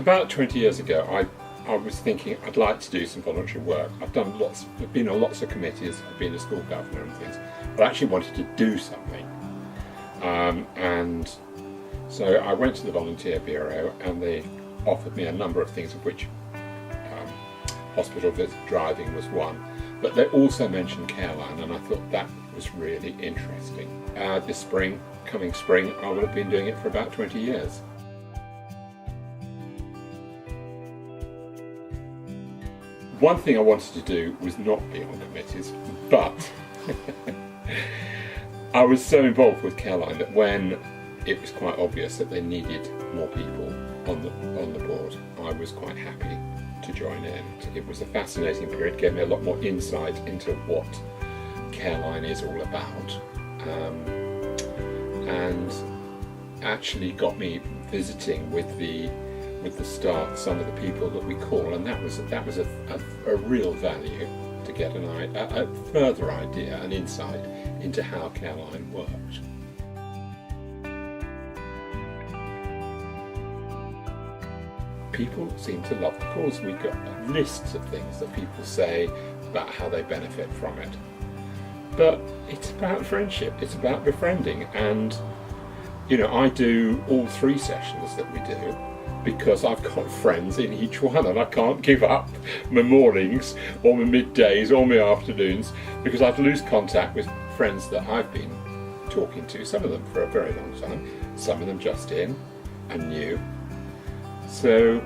about 20 years ago, I was thinking I'd like to do some voluntary work. I've been on lots of committees, I've been a school governor and things, but I actually wanted to do something. And so I went to the Volunteer Bureau and they offered me a number of things, of which hospital visit driving was one. But they also mentioned Careline, and I thought that was really interesting. This coming spring, I will have been doing it for about 20 years. One thing I wanted to do was not be on committees, but I was so involved with Careline that when it was quite obvious that they needed more people on the board, I was quite happy to join in. It was a fascinating period, gave me a lot more insight into what Careline is all about, and actually got me visiting with the staff some of the people that we call, and that was a real value to get a further idea and insight into how Careline worked. People seem to love the cause. We've got lists of things that people say about how they benefit from it. But it's about friendship, it's about befriending, and I do all 3 sessions that we do because I've got friends in each one, and I can't give up my mornings or my middays or my afternoons because I'd lose contact with friends that I've been talking to, some of them for a very long time, some of them just in and new. So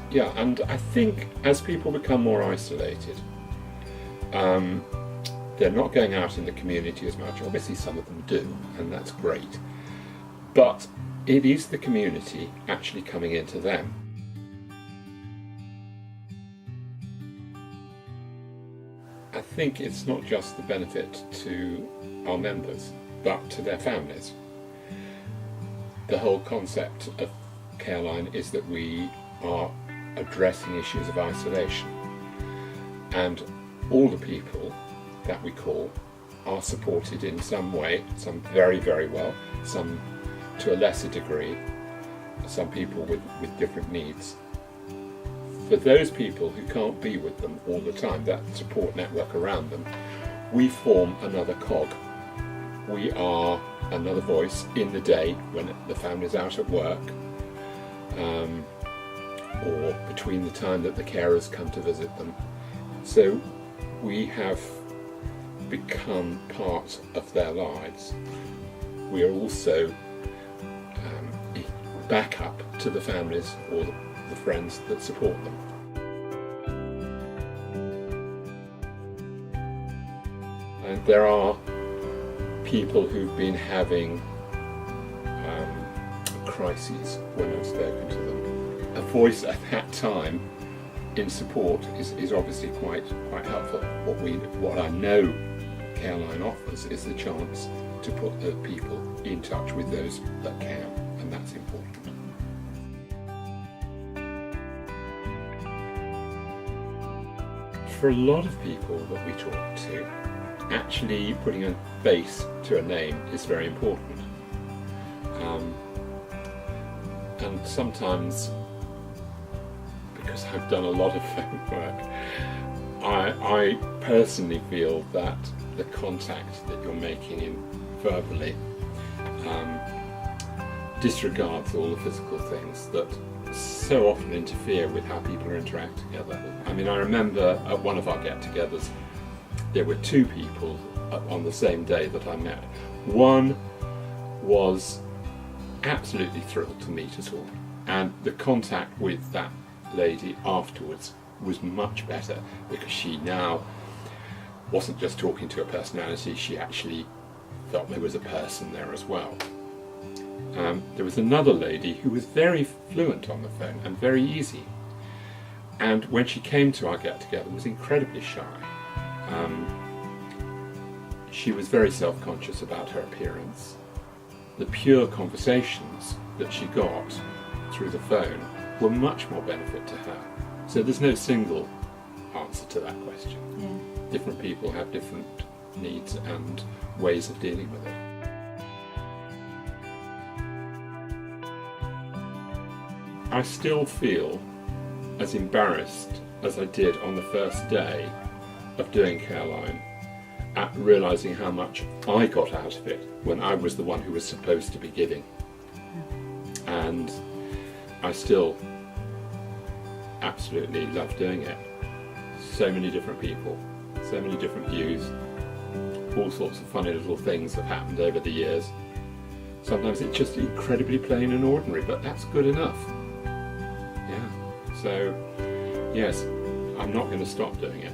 yeah, and I think as people become more isolated, they're not going out in the community as much. Obviously some of them do, and that's great, but it is the community actually coming into them. I think it's not just the benefit to our members, but to their families. The whole concept of Careline is that we are addressing issues of isolation, and all the people that we call are supported in some way, some very, very well, some to a lesser degree, some people with different needs. For those people who can't be with them all the time, that support network around them, we form another cog. We are another voice in the day when the family's out at work, or between the time that the carers come to visit them. So we have become part of their lives. We are also back up to the families or the friends that support them. And there are people who've been having crises when I've spoken to them. A voice at that time in support is obviously quite helpful. What I know Careline offers is the chance to put the people in touch with those that can, and that's important. For a lot of people that we talk to, actually putting a face to a name is very important. And sometimes, because I've done a lot of phone work, I personally feel that the contact that you're making in verbally disregards all the physical things that so often interfere with how people interact together. I mean, I remember at one of our get-togethers, there were 2 people on the same day that I met. One was absolutely thrilled to meet us all, and the contact with that lady afterwards was much better because she now wasn't just talking to a personality, she actually felt there was a person there as well. There was another lady who was very fluent on the phone and very easy, and when she came to our get-together was incredibly shy. She was very self-conscious about her appearance. The pure conversations that she got through the phone were much more benefit to her. So there's no single answer to that question. Yeah. Different people have different needs and ways of dealing with it. I still feel as embarrassed as I did on the first day of doing Careline at realising how much I got out of it when I was the one who was supposed to be giving. And I still absolutely love doing it. So many different people, so many different views, all sorts of funny little things have happened over the years. Sometimes it's just incredibly plain and ordinary, but that's good enough. Yeah. So, yes, I'm not going to stop doing it.